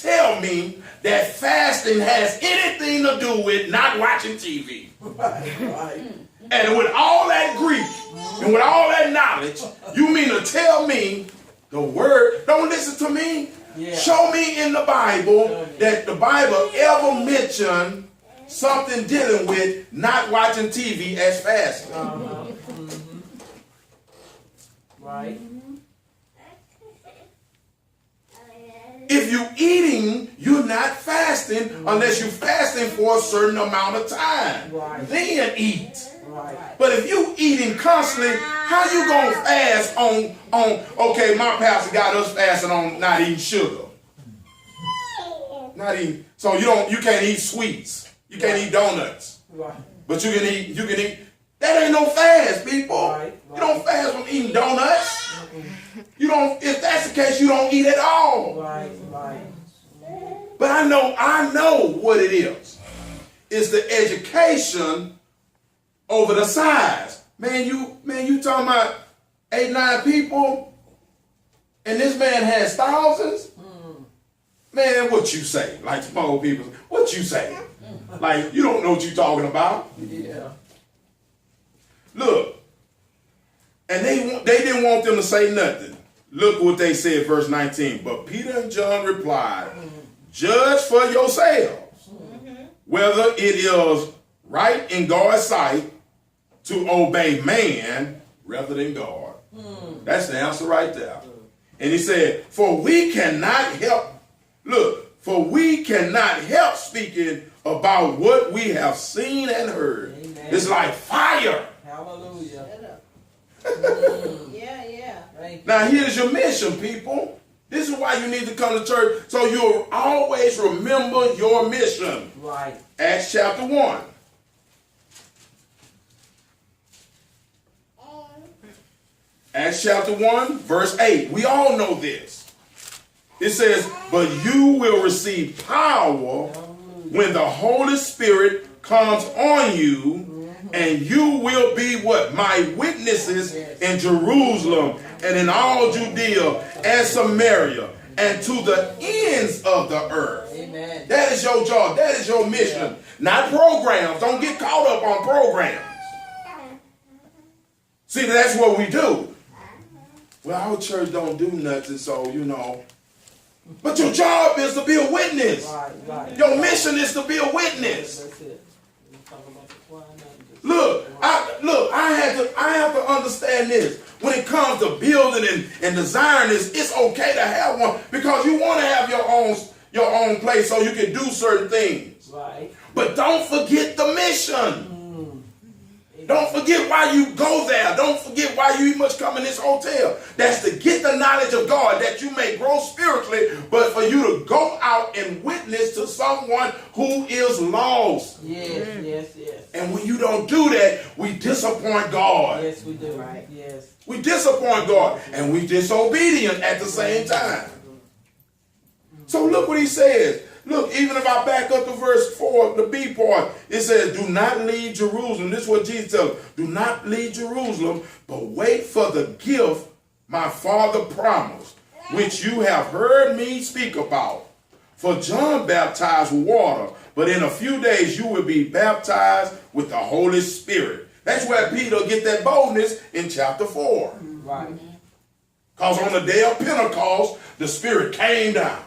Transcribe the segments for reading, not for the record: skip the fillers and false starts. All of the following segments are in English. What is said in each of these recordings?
tell me that fasting has anything to do with not watching TV. Right. And with all that Greek and with all that knowledge, you mean to tell me the word, don't listen to me. Yeah. Show me in the Bible that the Bible ever mentioned something dealing with not watching TV as fasting. Right. If you're eating, you're not fasting unless you're fasting for a certain amount of time. Right. Then eat. Right. But if you eating constantly, how you gonna fast on okay, my pastor got us fasting on not eating sugar. Not eating, so you can't eat sweets. You can't eat donuts. Right. But you can eat. That ain't no fast, people. Right. You don't fast from eating donuts. You don't, if that's the case, you don't eat at all. Right. Right. But I know what it is. It's the education over the size. Man, you talking about 8, 9 people, and this man has thousands? Man, what you say? Like small people, what you say? Like, you don't know what you talking about. Yeah. Look, and they didn't want them to say nothing. Look what they said, verse 19. But Peter and John replied, judge for yourselves whether it is right in God's sight to obey man rather than God. That's the answer right there. And he said, for we cannot help speaking about what we have seen and heard. Amen. It's like fire. Hallelujah. Yeah. Now here's your mission, people. This is why you need to come to church, so you'll always remember your mission. Right. Acts chapter 1. Acts chapter 1, verse 8. We all know this. It says, but you will receive power when the Holy Spirit comes on you, and you will be what? My witnesses in Jerusalem and in all Judea and Samaria and to the ends of the earth. Amen. That is your job. That is your mission. Not programs. Don't get caught up on programs. See, that's what we do. Well, our church don't do nothing, so, But your job is to be a witness. Right. Your mission is to be a witness. That's it. We talk about the choir, not just- I have to understand this. When it comes to building and designing this, it's okay to have one because you want to have your own place so you can do certain things. Right. But don't forget the mission. Don't forget why you go there. Don't forget why you must come in this hotel. That's to get the knowledge of God that you may grow spiritually, but for you to go out and witness to someone who is lost. Yes. And when you don't do that, we disappoint God. Yes, we do. Right. Yes. We disappoint God and we disobedient at the same time. So look what he says. Look, even if I back up to verse 4, the B part, it says, do not leave Jerusalem. This is what Jesus tells us. Do not leave Jerusalem, but wait for the gift my Father promised, which you have heard me speak about. For John baptized with water, but in a few days you will be baptized with the Holy Spirit. That's where Peter get that boldness in chapter 4. Right. Because on the day of Pentecost, the Spirit came down.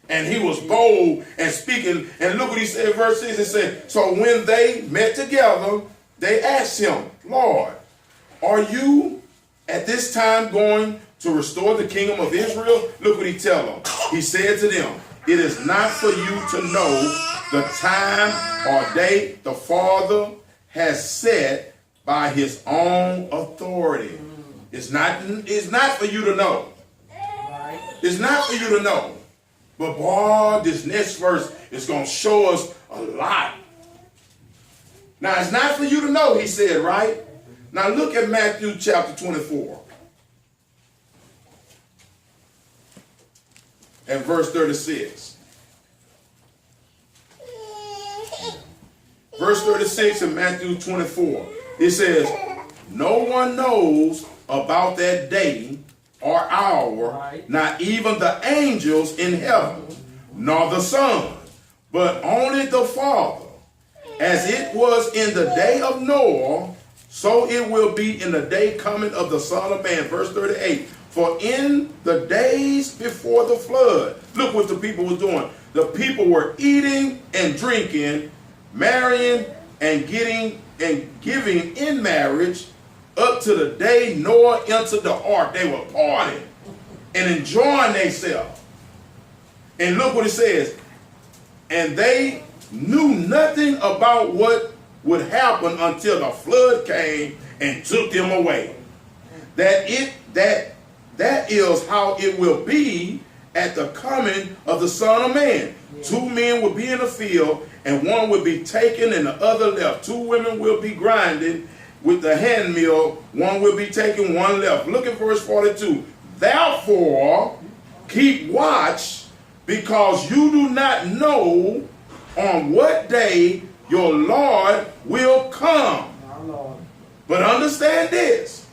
And he was bold and speaking. And look what he said, verse 6. It said, so when they met together, they asked him, Lord, are you at this time going to restore the kingdom of Israel? Look what he tell them. He said to them, it is not for you to know the time or date the Father has set by his own authority. It's not for you to know. It's not for you to know. But boy, this next verse is going to show us a lot. Now, it's not for you to know, he said, right? Now, look at Matthew chapter 24. And verse 36. Verse 36 in Matthew 24. It says, no one knows about that day or hour, not even the angels in heaven, nor the Son, but only the Father. As it was in the day of Noah, so it will be in the day coming of the Son of Man. Verse 38. For in the days before the flood, look what the people were doing. The people were eating and drinking, marrying and giving in marriage up to the day Noah entered the ark. They were partying and enjoying themselves. And look what it says. And they knew nothing about what would happen until the flood came and took them away. That is how it will be at the coming of the Son of Man. Yeah. 2 men will be in the field, and one will be taken and the other left. 2 women will be grinding with the handmill, one will be taken, one left. Look at verse 42. Therefore, keep watch, because you do not know on what day your Lord will come. Lord. But understand this.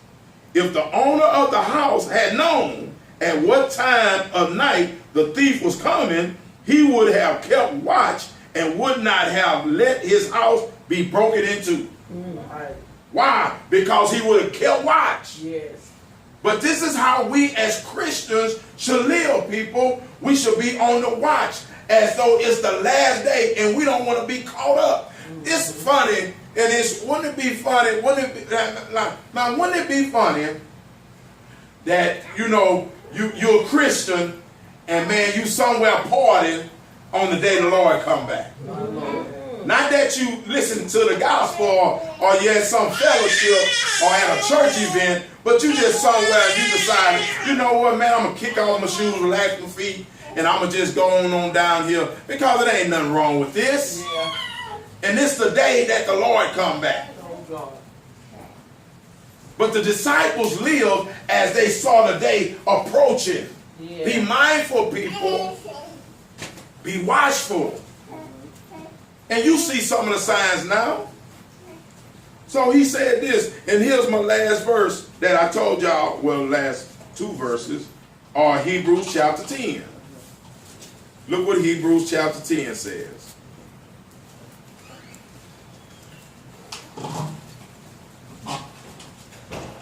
If the owner of the house had known at what time of night the thief was coming, he would have kept watch and would not have let his house be broken into. Right. Why? Because he would have kept watch. Yes. But this is how we as Christians should live, people. We should be on the watch as though it's the last day and we don't want to be caught up. It's funny, and wouldn't it be funny, wouldn't it be funny that, you know, you're a Christian and man, you somewhere partying on the day the Lord come back. Not that you listen to the gospel or you're at some fellowship or at a church event, but you just somewhere and you decided, you know what, man, I'm going to kick off my shoes, relax my feet, and I'm going to just go on down here because it ain't nothing wrong with this. Yeah. And this the day that the Lord come back. Oh, God. But the disciples lived as they saw the day approaching. Yeah. Be mindful, people. Be watchful. And you see some of the signs now. So he said this, and here's my last verse that I told y'all, well, last 2 verses are Hebrews chapter 10. Look what Hebrews chapter 10 says.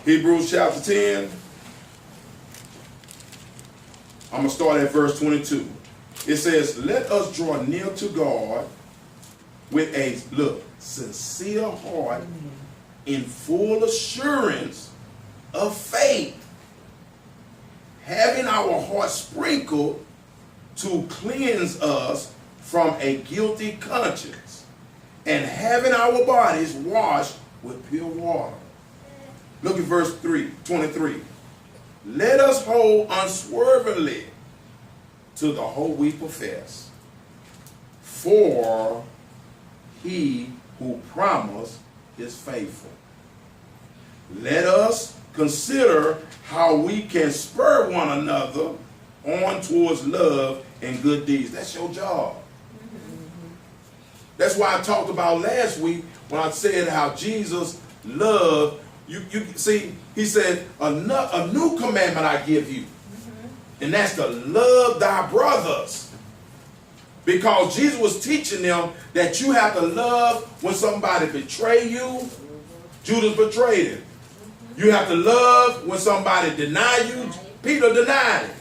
Hebrews chapter 10. I'm going to start at verse 22. It says, let us draw near to God with a, sincere heart in full assurance of faith, having our hearts sprinkled to cleanse us from a guilty conscience, and having our bodies washed with pure water. Look at verse 23. Let us hold unswervingly to the hope we profess, for he who promised is faithful. Let us consider how we can spur one another on towards love and good deeds. That's your job. That's why I talked about last week when I said how Jesus loved. You see, he said, a new commandment I give you. And that's to love thy brothers. Because Jesus was teaching them that you have to love when somebody betray you. Judas betrayed him. You have to love when somebody deny you. Peter denied him.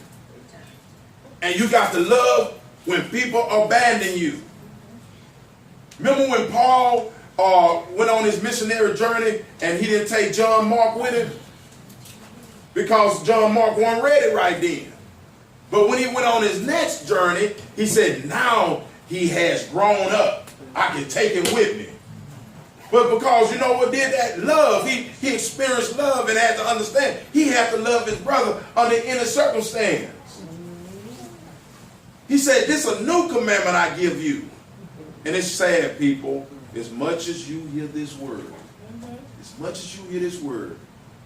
And you got to love when people abandon you. Remember when Paul went on his missionary journey and he didn't take John Mark with him? Because John Mark wasn't ready right then. But when he went on his next journey, he said, now he has grown up. I can take him with me. But because, you know what did that? Love. He experienced love and had to understand he had to love his brother under any circumstance. He said, this is a new commandment I give you. And it's sad, people, as much as you hear this word,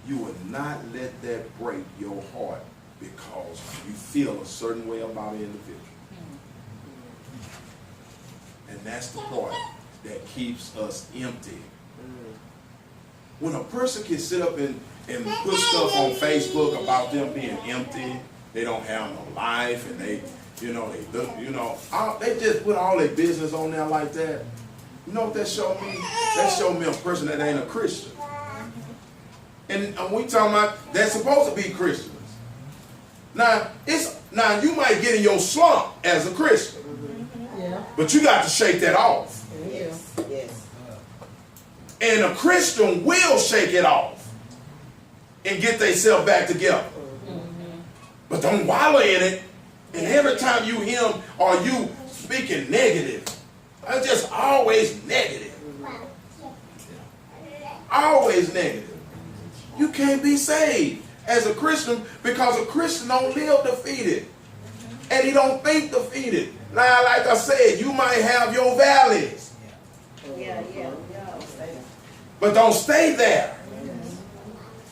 you will not let that break your heart because you feel a certain way about an individual. And that's the part that keeps us empty. When a person can sit up and and put stuff on Facebook about them being empty. They don't have no life, and they just put all their business on there like that. You know what that showed me? That showed me a person that ain't a Christian. And we talking about they're supposed to be Christians. Now you might get in your slump as a Christian, but you got to shake that off. Yes. Yes. And a Christian will shake it off and get themselves back together. But don't wallow in it. And every time you hear him or you speaking negative, it's just always negative. Always negative. You can't be saved as a Christian because a Christian don't live defeated. And he don't think defeated. Now, like I said, you might have your valleys. Yeah. But don't stay there.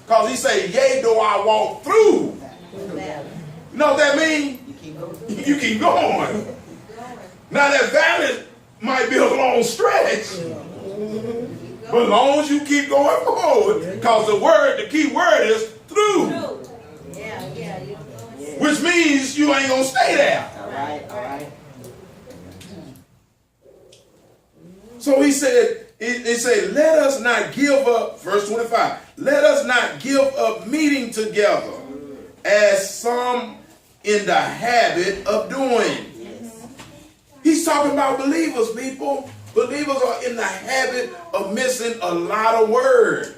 Because he said, yea, though I walk through. You know what that means? You keep going. Now that valley might be a long stretch. But as long as you keep going forward, because the key word is through. Yeah. Which means you ain't going to stay there. All right. So he said, let us not give up, verse 25, let us not give up meeting together as some in the habit of doing. He's talking about believers, people. Believers are in the habit of missing a lot of word.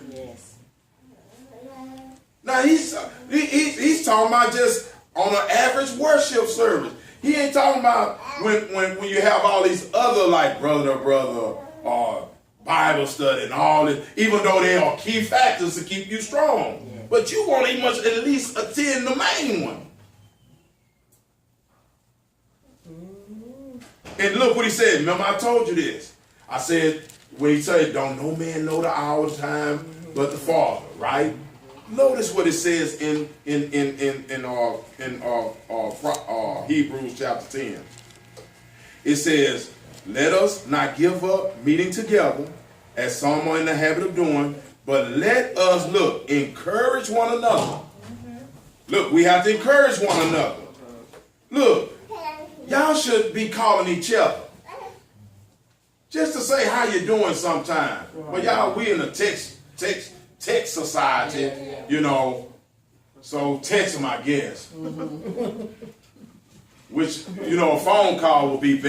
Now he's talking about just on an average worship service. He ain't talking about when you have all these other like brother to brother or Bible study and all this, even though they are key factors to keep you strong. But you want to must at least attend the main one. And look what he said. Remember I told you this. I said when he said, "Don't no man know the hour of time but the Father," right? Notice what it says in Hebrews chapter 10. It says, "Let us not give up meeting together, as some are in the habit of doing, but let us encourage one another." Look, we have to encourage one another. Look, y'all should be calling each other just to say how you doing sometime. But y'all, we in a text society, so text them, I guess. Which, a phone call will be better.